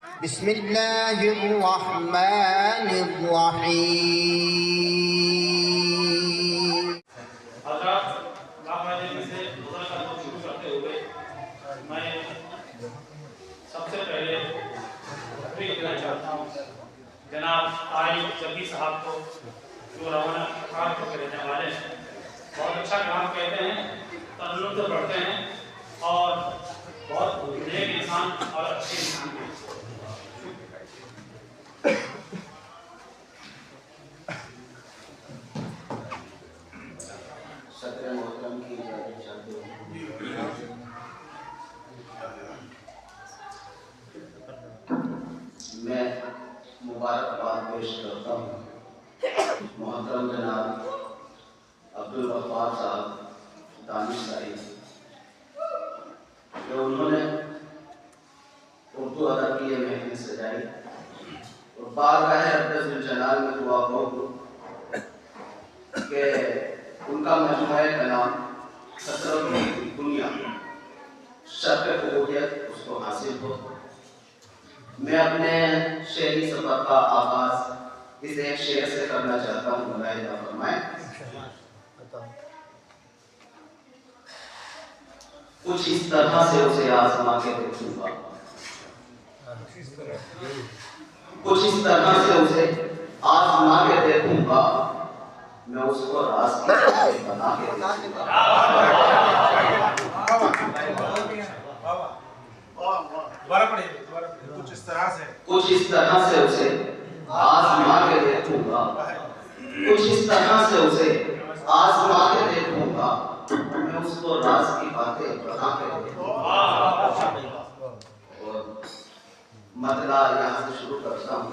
बिस्मिल्लाहिर्रहमानिर्रहीम। शुरू करते हुए मैं सबसे पहले तकरीर देना चाहता हूँ जनाब तारिक जबी साहब को, जो रवाना कार के रहने वाले हैं। बहुत अच्छा काम कहते हैं, तजुर्बे से पढ़ते हैं और बहुत नेक इंसान और अच्छे इंसान भी। सदर मोहतरम की इजाज़त चाहते हैं। मैं मुबारकबाद पेश करता हूँ मोहतरम जनाब अब्दुल गफ्फार साहब दानिश साहिब, जो उन्होंने उर्दू अदब की ये महफिल सजाई और बारगाह रब्बे ज़ुल जलाल में दुआ हो कि उनका मजमूआ कलाम कसरत की दुनिया शर्फ क़बूलियत उसको हासिल हो। मैं अपने शेरी सफ़र का आगाज़ इस एक शेर से करना चाहता हूँ। मुलाहिज़ा फरमाएं। कुछ इस तरह से उसे आज़मा के देखूंगा, कुछ इस तरह से उसे आज़मा के देखूंगा, मैं उसको राज की बना के देखूंगा। कुछ इस तरह से उसे आज़मा के देखूंगा, कुछ इस तरह से उसे आज़मा के देखूंगा, मैं उसको राज की बातें बता के देखूंगा। और मतलब यहाँ से शुरू करता हूँ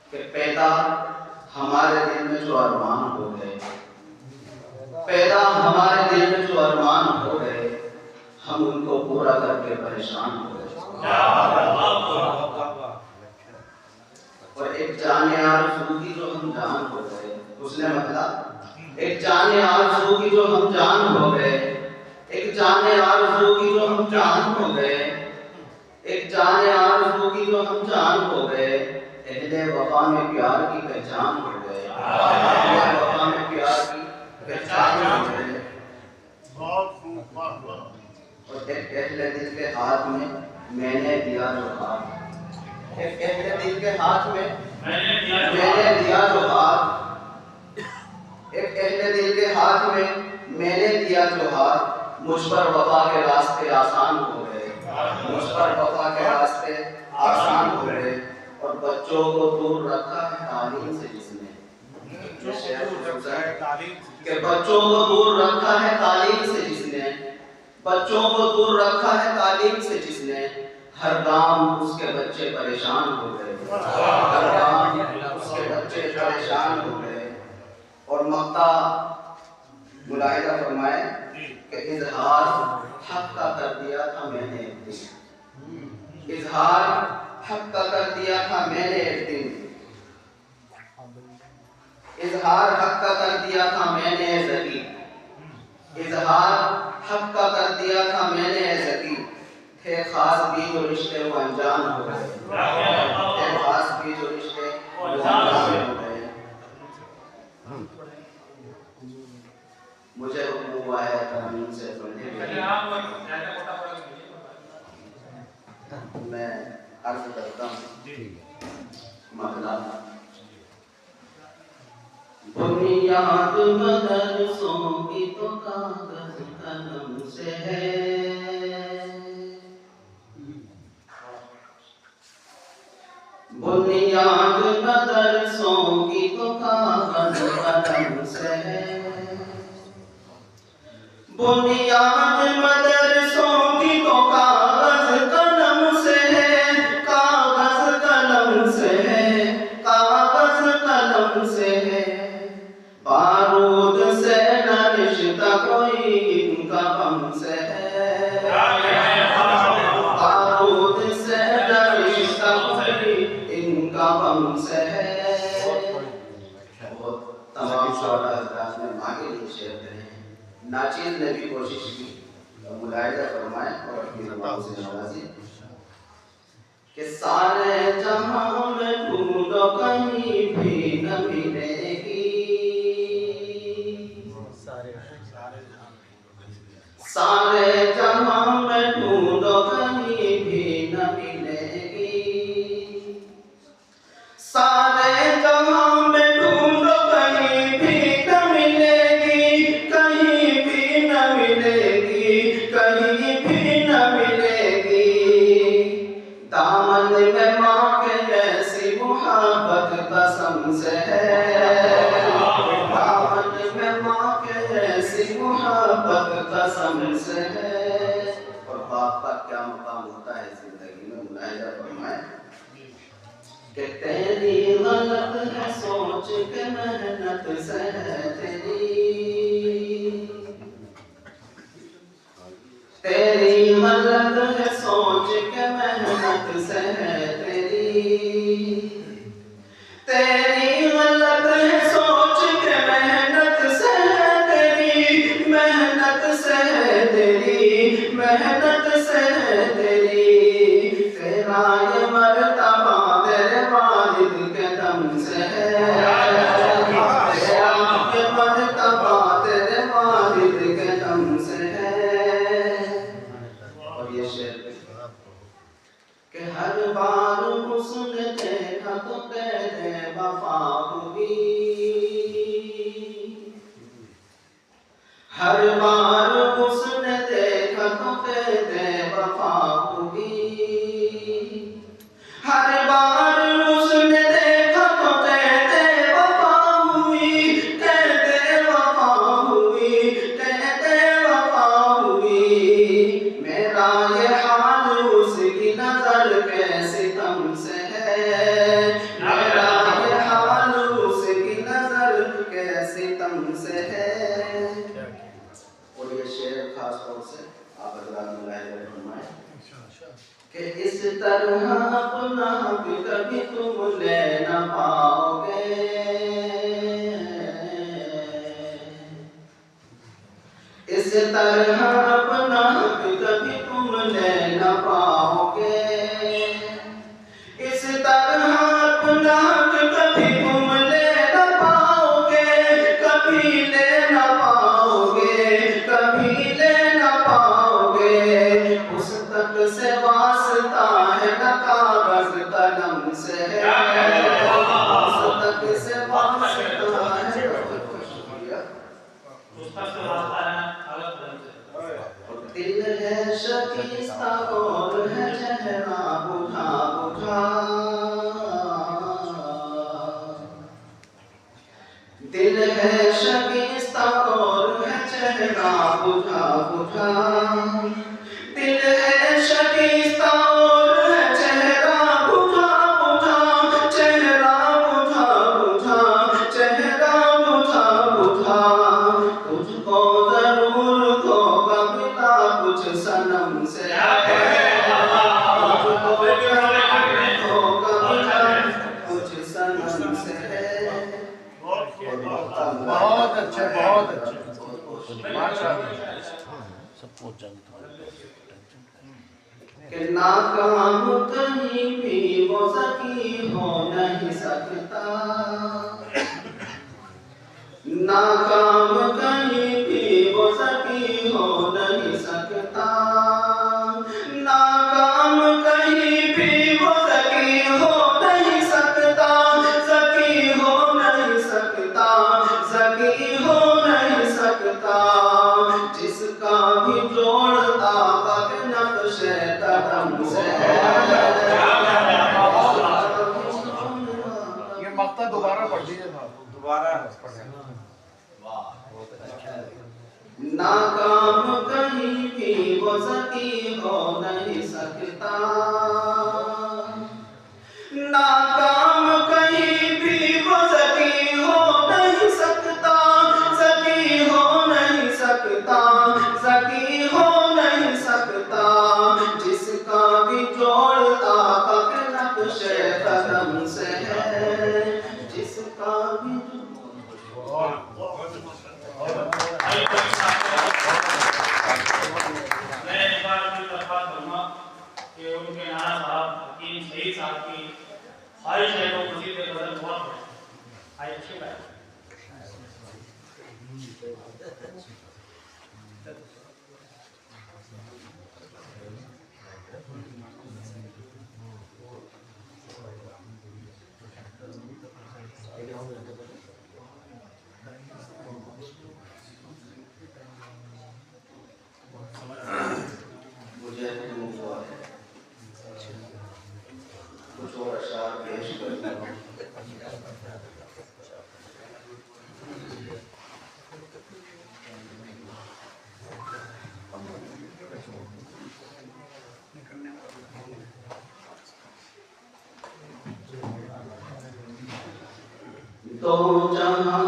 कि पैदा हमारे दिल में जो अरमान हो गए, पैदा हमारे दिल में जो अरमान हो गए, हम उनको पूरा करके परेशान हो गए। और एक जाने आरज़ू की जो हम जान हो गए, उसने मतलब एक जाने आरज़ू की जो हम जान हो गए, एक जाने आरज़ू की जो हम जान हो गए, एक जाने आरज़ू की जो हम जान हो गए, अहले वफा में प्यार की पहचान हो गए, अहले वफा में प्यार की पहचान हो गए। और एक अहले दिल के हाथ में मैंने दिया जो हाथ, एक अहले दिल के हाथ में मैंने दिया जो हाथ, एक अहले दिल के हाथ में मैंने दिया जो हाथ, मुझ पर वफा के रास्ते आसान हो गए, मुझ पर वफा के रास्ते आसान हो गए। और बच्चों को दूर रखा है तालीम से जिसने, कि बच्चों को दूर रखा है तालीम से जिसने, बच्चों को दूर रखा है तालीम से जिसने, हर गांव उसके बच्चे परेशान हो गए, हर गांव उसके बच्चे परेशान हो गए। और मक्ता मुलाहिज़ा फरमाए कि इजहार हक का कर दिया था मैंने एक दिन, इजहार हक का कर दिया था मैंने एक दिन, इजहार हक का कर दिया था मैंने ज़की, इजहार हक का कर दिया था मैंने ज़की। थे खास भी जो रिश्ते वो अनजान हो गए, थे खास भी जो रिश्ते वो अनजान हो गए। मुझे हुक्म हुआ है कानून से पढ़ने के लिए, मैं अर्ज करता हूँ। मतलब बुनियाद मदरसों की तो कागज कलम से है, बुनियाद मदरसों की तो कागज कलम से है, बुनियाद मदरसों की तो कागज कलम से है, कागज कलम से है, कागज कलम से है। बारूद से न रिश्ता कोई इनका बम से है, बारूद से न रिश्ता कोई इनका बम से है। तमाम शौहरा हज़रात ने माँ के लिए शेर कहे, नाचीज़ ने भी कोशिश की। तो मुलाहिज़ा फरमाए फरमाए और अपनी दुआओं से नवाजिए कि सारे जहां में ढूंढो कहीं भी न मिलेगी, सारे जहां में ढूंढो कहीं भी न मिलेगी, सारे जहां में ढूंढो कहीं भी न मिलेगी, कहीं भी न मिलेगी, कहीं भी न मिलेगी। दामन में माँ के ऐसी मोहब्बत कसम से है, दामन में माँ के ऐसी मोहब्बत कसम से है। और बाप का क्या मकाम होता है जिंदगी में, मुलाहिजा फरमाए कि तेरी गलत है सोच के मेहनत से है तेरी, तेरी गलत है सोच के मेहनत से है तेरी, तेरी गलत है सोच के मेहनत से है तेरी, मेहनत से है तेरी, मेहनत से है तेरी। तेरा ये मर्तबा तेरे वालिद के दम से है, तेरा ये मर्तबा तेरे वालिद के दम से है। और ये शेर कि हर बार हुस्न देखा तो तेरे वफा हुई, हर बार हुस्न देखा तो तेरे वफा हुई, हर बार हुस्न देखा तो तेरे वफा हुई, तेरे वफा हुई, तेरे वफा हुई। मेरा ये हाल उसकी नजर के सितम से है, मेरा ये हाल उसकी नजर के सितम से है। और ये शेर खास तौर से आप हज़रात मुलाहिजा फरमाएं कि इस तरह अपना भी कभी तुम ले न पाओगे, इस तरह अपना भी कभी तुम ले न पाओगे, इस तरह अपना भी कभी तुम ले न पाओगे, कभी ले न पाओगे, कभी ले न पाओगे। उस तक से वास्ता है न कागज कलम से है, उस तक से वास्ता है। उसका से वास्ता है अलग तरह से। और दिल है शकीस्ता और है चेहरा बुझा बुझा, दिल है शकीस्ता और है चेहरा बुझा बुझा, दिल है शकीस्ता और है चेहरा बुझा बुझा, चेहरा बुझा बुझा, चेहरा बुझा बुझा। तुझको जरूर धोखा मिला कुछ सनम से है, तुझको धोखा मिला कुछ सनम से है। बहुत अच्छे, बहुत अच्छे, कि नाकाम कहीं भी वो ज़की हो नहीं सकता, नाकाम कहीं भी वो ज़की हो नहीं सकता, नाकाम कहीं भी वो ज़की हो नहीं सकता, ज़की हो नहीं सकता, ज़की हो नहीं सकता। जिसका भी जोड़ आका के नक्शे कदम से है, ये मक्ता दोबारा पढ़ दीजिए साहब, दोबारा नाकाम कहीं भी वो ज़की हो नहीं सकता, नाकाम कहीं भी वो ज़की हो नहीं सकता, ज़की हो नहीं सकता, ज़की हो नहीं सकता। जिसका भी जोड़ आका के नक्शे कदम से है, जिसका भी मैं एक बार आई अच्छी बात मुझे कुछ और अशार पेश करता हूँ। तो जहाँ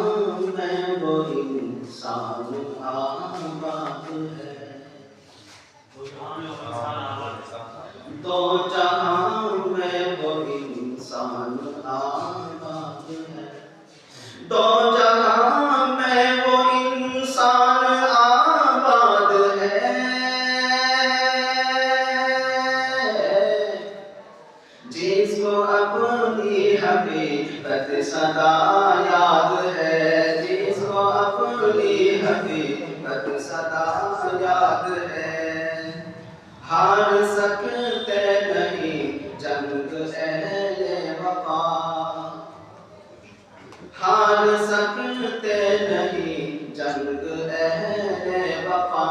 में वो इंसान आबाद है, तो जहाँ में वो इंसान आबाद है, तो जहाँ में वो इंसान आबाद है, जिसको अपनी हकीकत सदा याद है, जिसको अपनी हकीकत सदा याद है। हार सकते नहीं जंग अहले वफा, हार सकते नहीं जंग अहले वफा,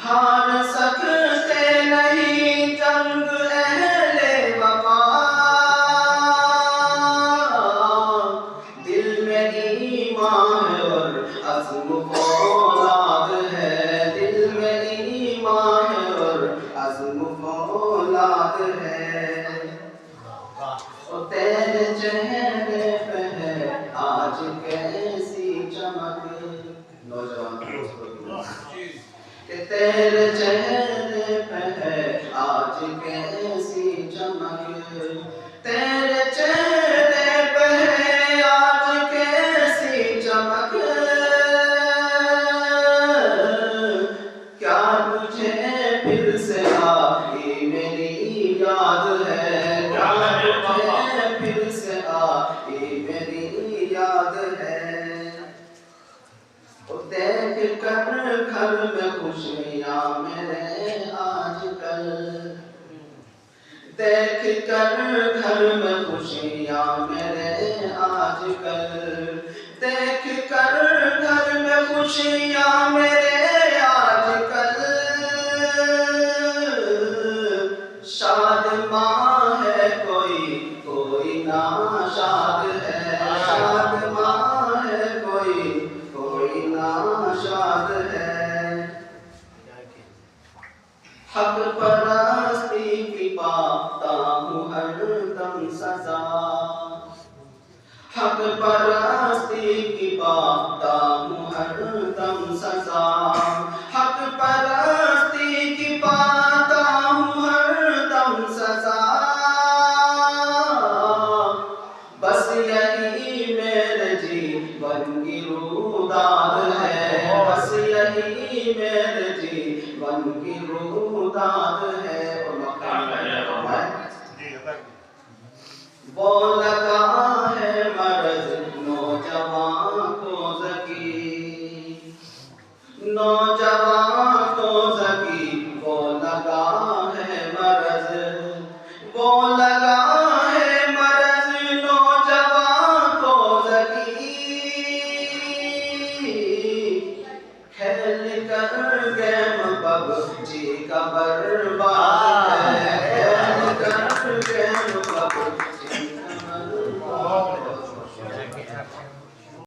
हार सकते नहीं जंग अहले वफा। दिल में ईमान और अज़्म फौलाद है, दिल में ईमान और अज़्म फौलाद है। और तेरे चेहरे पे है आज कैसी चमक, नौजवान कि तेरे चेहरे पे है आज कैसी चमक, तेरे चेहरे पे है आज कैसी चमक। क्या तुझे फिर से आई मेरी याद है, क्या तुझे फिर से आई मेरी याद है। देख कर घर में खुशियाँ मेरे आजकल, देख कर घर में खुशियाँ मेरे आजकल, देख कर घर में खुशियाँ मेरे आजकल। शाद माँ है कोई, कोई ना शाद है, शाद माँ है कोई, कोई ना शाद है। हक परस्ती की पाता हूँ हरदम सजा, हक परस्ती की पाता हूँ हरदम सजा, हक परस्ती की पाता हूँ हरदम सजा। बस यही मेरे जीवन की रुदाद है, बस यही मेरे जीवन की रुदाद है। वो लगा है मर्ज नौजवान को ज़की, नौजवान को ज़की, वो लगा है मर्ज, वो लगा है मर्ज नौजवान को ज़की। खेल कर गेम पबजी का बर्बाद